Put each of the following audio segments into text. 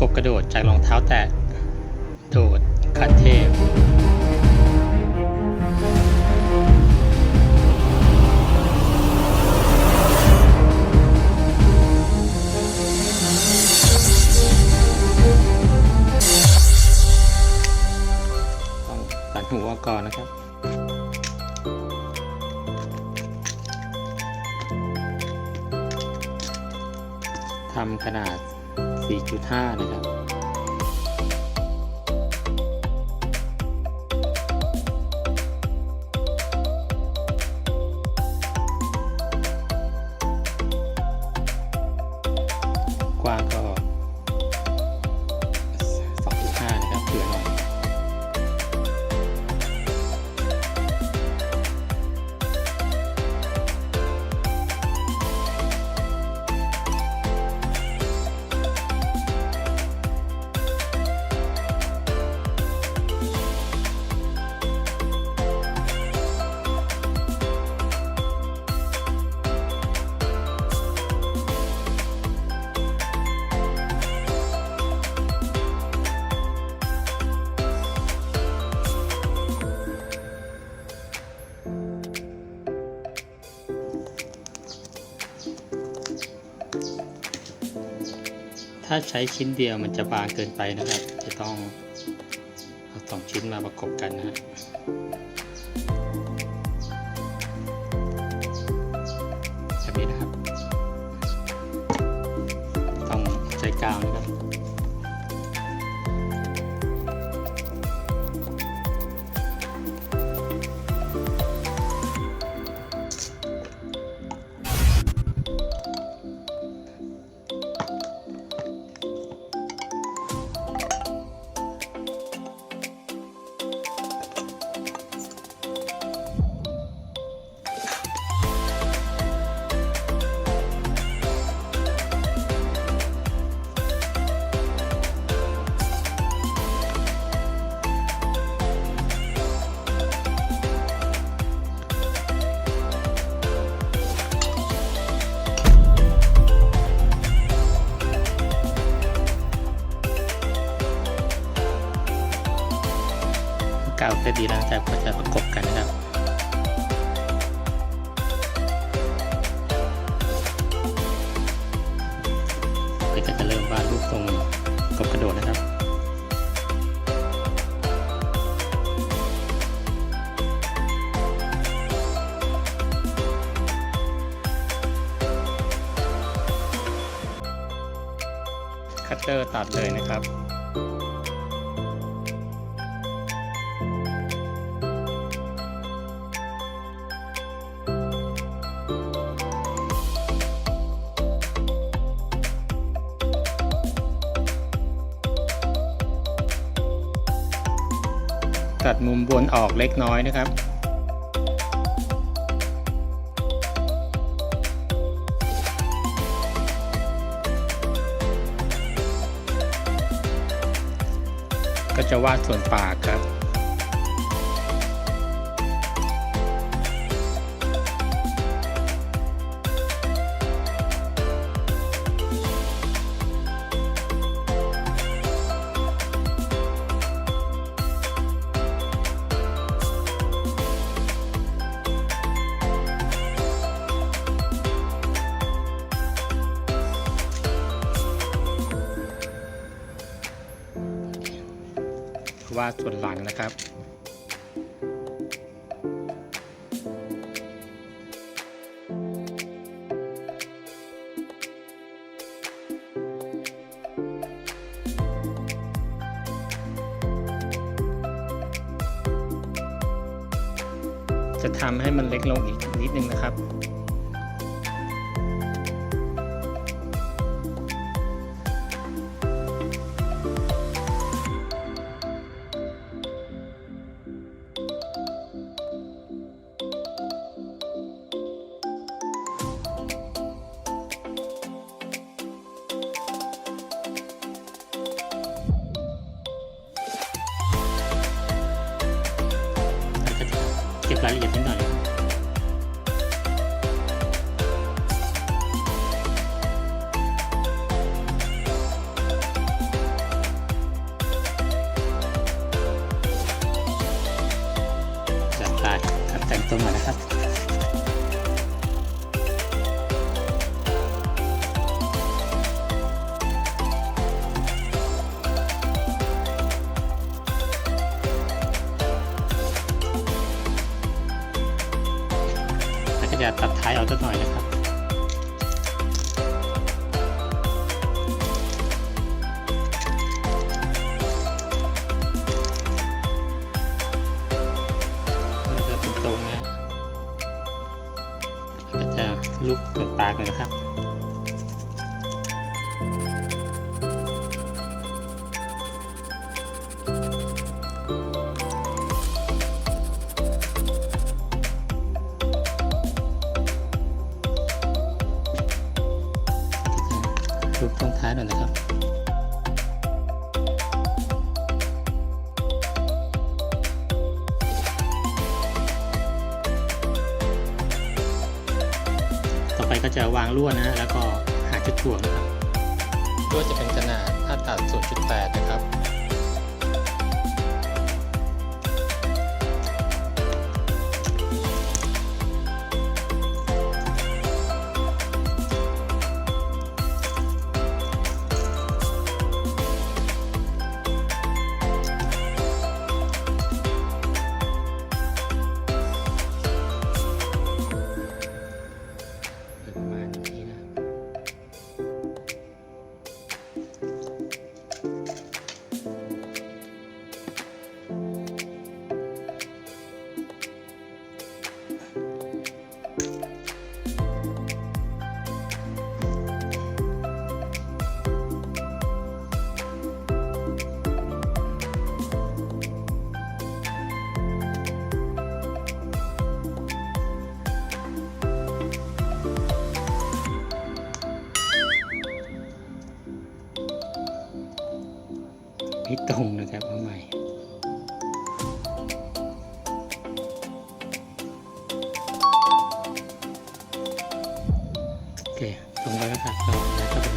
กบกระโดดจากรองเท้าแตะโดดขั้นเทพต้องตัดหัวก่อนนะครับทำขนาด 4.5 นะครับกว้างก็ 2.5 นะครับเผื่อหน่อยถ้าใช้ชิ้นเดียวมันจะบางเกินไปนะครับ จะต้องเอา2 ชิ้นมาประกบกันนะฮะแบบนี้นะครับต้องใช้กาวนะครับกาวเสร็จดีแล้วนะครับก็จะประกบกันนะครับก็จะเริ่มวาดรูปทรงกบกระโดดนะครับคัตเตอร์ตัดเลยนะครับตัดมุมบนออกเล็กน้อยนะครับก็จะวาดส่วนปากครับวาดส่วนหลังนะครับจะทำให้มันเล็กลงอีกนิดนึงนะครับเก็บรายละเอียดนิดหน่อย จะตัดท้ายเอาสักหน่อยนะครับมันจะเป็นตรงนะก็จะลุกเปิดปากเลยนะครับลุกตรงท้ายหน่อยนะครับต่อไปก็จะวางลวดนะฮะแล้วก็หาจุดถ่วงนะครับลวดจะเป็นขนาดผ้าตัด 0.8 นะครับประมาณนี้นะไม่ตรงนะครับเอาใหม่โอเคตรงไปแล้วครับก็แล้วก็เป็น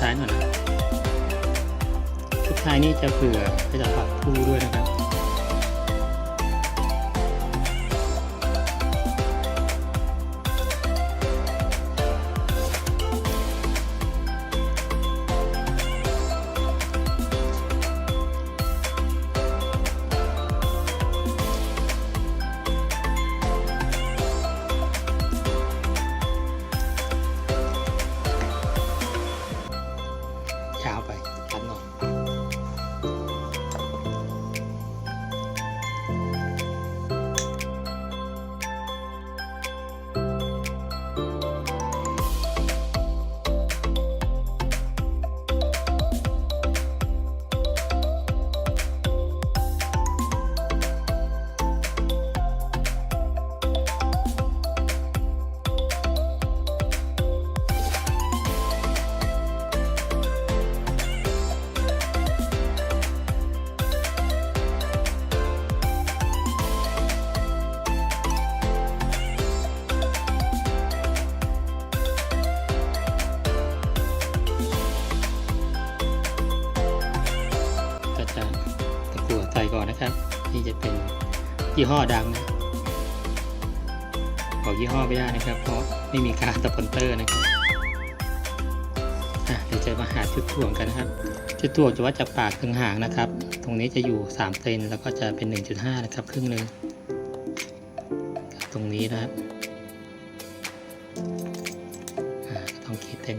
ท้ายหน่อยนะชุดท้ายนี่จะเผื่อให้จะปักผู้ด้วยนะครับยาวไปตัดหน่อยตะกั่วใส่ก่อนนะครับนี่จะเป็นยี่ห้อดังนะบอกยี่ห้อไม่ได้นะครับเพราะไม่มีการสปอนเซอร์นะครับเดี๋ยวจะมาหาจุดถ่วงกันนะครับจุดถ่วงจะวัดจากปากถึงหางนะครับตรงนี้จะอยู่3 เซนแล้วก็จะเป็น 1.5 นะครับครึ่งหนึ่งตรงนี้นะครับต้องขีดเส้น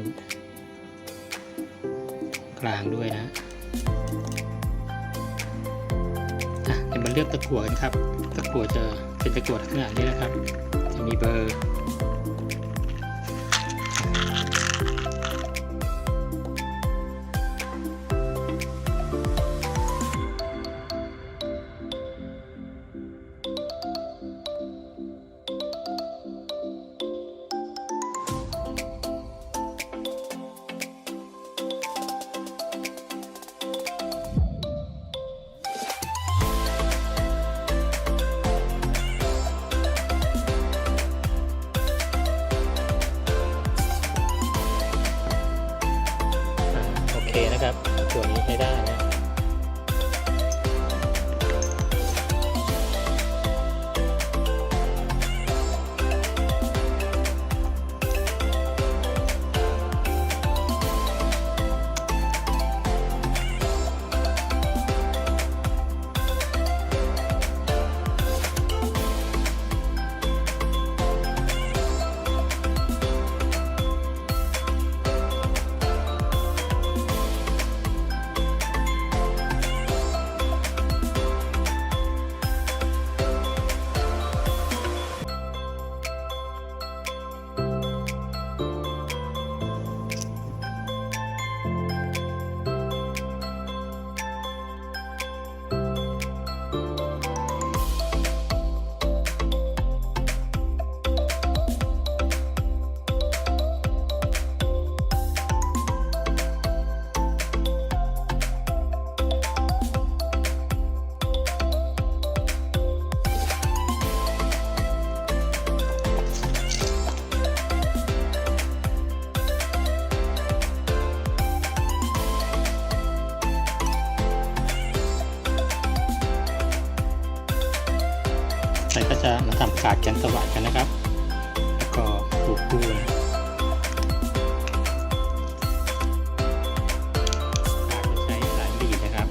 กลางด้วยนะเดี๋ยวมาเลือกตะกั่วกันครับตะกั่วจะเป็นตะกั่วลักษณะนี้นะครับจะมีเบอร์ เคนะครับตัวนี้ใช้ได้นะ ก็จะมาทำการกันสวัสดกันนะครับแล้วก็ผูกคู่นะอาจจะใช้สายบีดนะครับ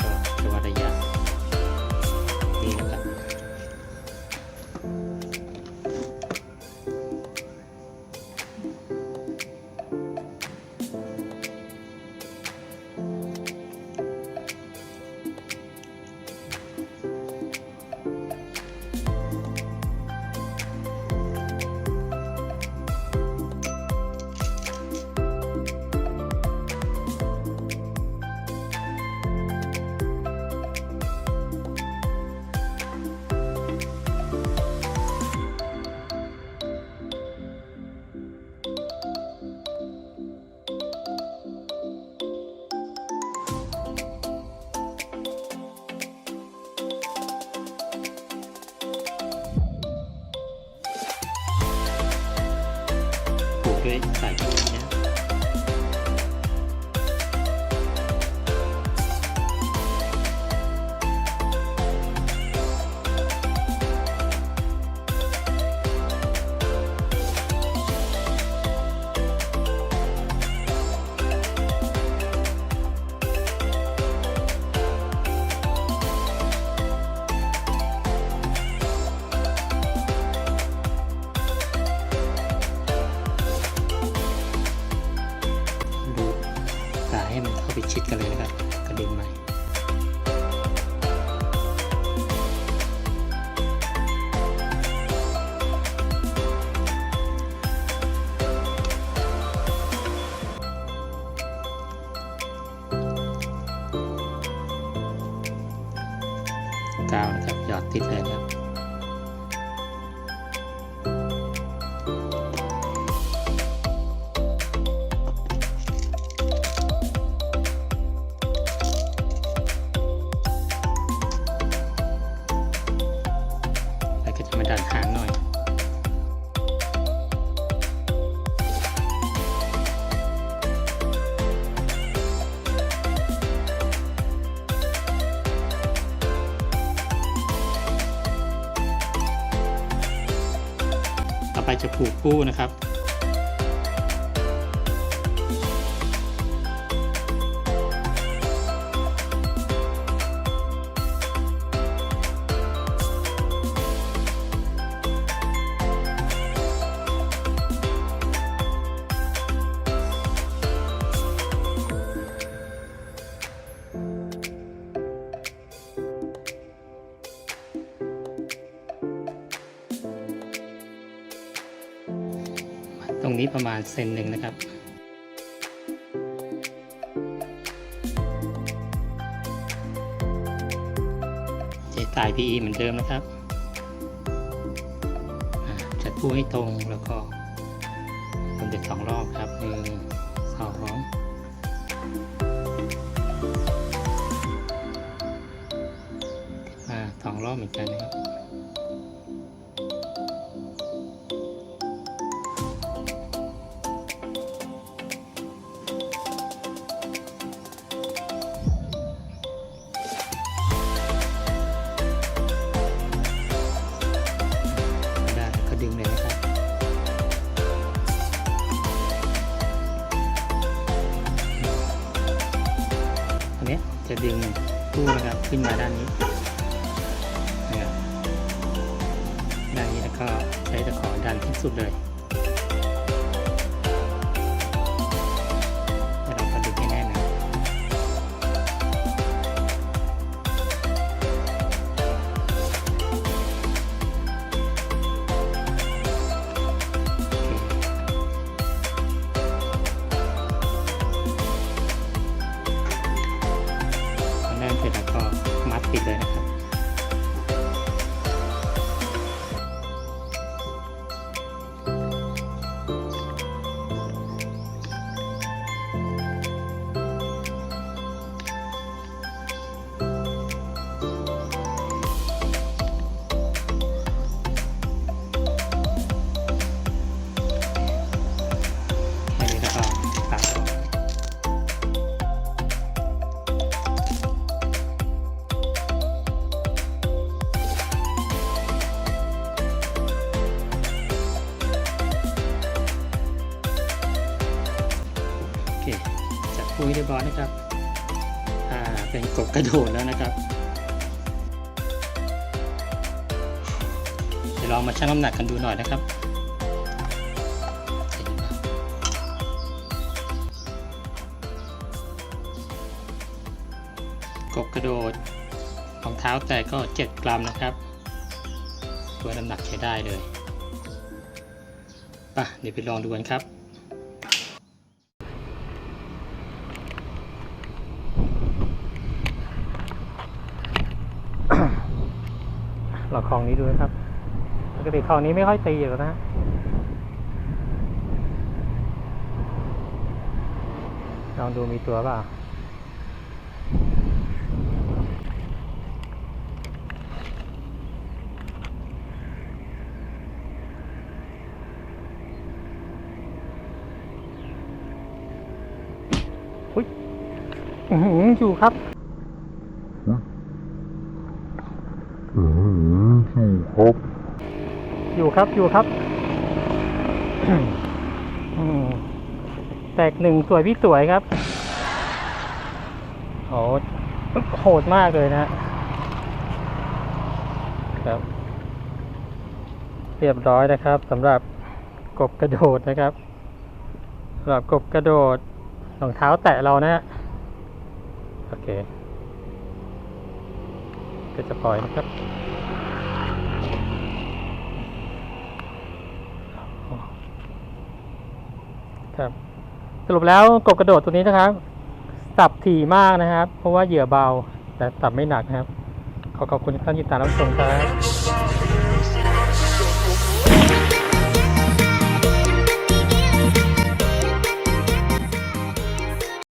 ก็จะวัดระยะนี่นะครับด้วยสายบีดนะให้มันเข้าไปชิดกันเลยนะครับกระดึงใหม่กาวนะครับหยอดติดเลยครับมาดันหางหน่อยต่อไปจะผูกคู่นะครับตรงนี้ประมาณเซนหนึ่งนะครับใช้สาย PE เหมือนเดิมนะครับจัดคู่ให้ตรงแล้วก็วนไป2 รอบครับ1 2 2 รอบเหมือนกันนะครับดึงเลยนะครับอันนี้จะดึงคู่นะครับขึ้นมาด้านนี้นะครับด้านนี้แล้วก็ใช้ตะขอดันที่สุดเลยแล้วเราก็ดึงให้แน่นนะเสร็จแล้วก็มัดปิดเลยนะครับแค่นี้แล้วก็ตัดออก ให้เรียบร้อยนะครับเป็นกบกระโดดแล้วนะครับเดี๋ยวลองมาชั่งน้ำหนักกันดูหน่อยนะครับกบกระโดดรองเท้าแต่ก็7 กรัมนะครับตัวน้ำหนักใช้ได้เลยป่ะเดี๋ยวไปลองดูกันครับลองคลองนี้ดูนะครับปกติคลองนี้ไม่ค่อยตีอยู่แล้วนะลองดูมีตัวเปล่าอยู่ครับอยู่ครับแตกหนึ่งสวยพี่สวยครับโอ้โหดมากเลยนะครับเรียบร้อยนะครับสำหรับกบกระโดดนะครับสำหรับกบกระโดดรองเท้าแตะเรานะโอเคก็จะปล่อยนะครับครับสรุปแล้วกบกระโดดตัวนี้นะครับสับถี่มากนะครับเพราะว่าเหยื่อเบาแต่สับไม่หนักนะครับขอบคุณท่านที่ติดตามรับชมครับ